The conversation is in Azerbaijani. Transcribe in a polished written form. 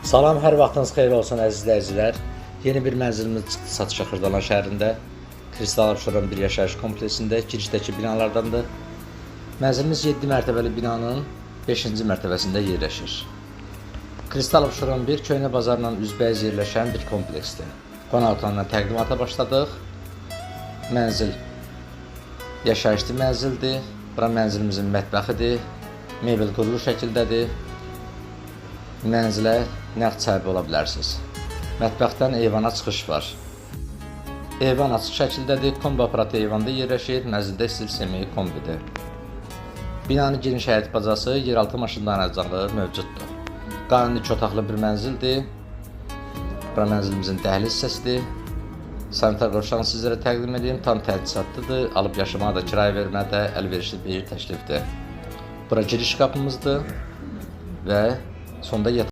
Salam, hər vaxtınız xeyir olsun əziz izləyicilər. Yeni bir mənzilimiz çıxdı satışa Xırdalan şəhərində. Kristal Abşeron bir yaşayış kompleksində girişdəki binalardandır. Mənzilimiz 7 mərtəbəli binanın 5-ci mərtəbəsində yerləşir. Kristal Abşeron 1 Köhnə bazarla üzbəyiz yerləşən bir kompleksdir. Qonaq otağından təqdimata başladıq. Mənzil yaşayışlı mənzildir. Bura mənzilimizin mətbəxidir. Mebel qurulu şəkildədir. Mənzilə nəqd sahibi ola bilərsiniz. Mətbəxdən eyvana çıxış var. Eyvan açıq şəkildədir. Kombi aparatı eyvanda yerləşir. Mənzildə istif yeməyi kombidir. Binanın geniş həyət bacası, yeraltı maşın dayanacaqlığı mövcuddur. Qanuni 2 otaqlı bir mənzildir. Bura mənzilimizin dəhliz hissəsidir. Sanitar qovşağını sizlərə təqdim edeyim. Tam təchizatlıdır. Alıb yaşamağa da, kirayə verməyə də əlverişli bir təklifdir. Bura giriş qapımızdır və sonda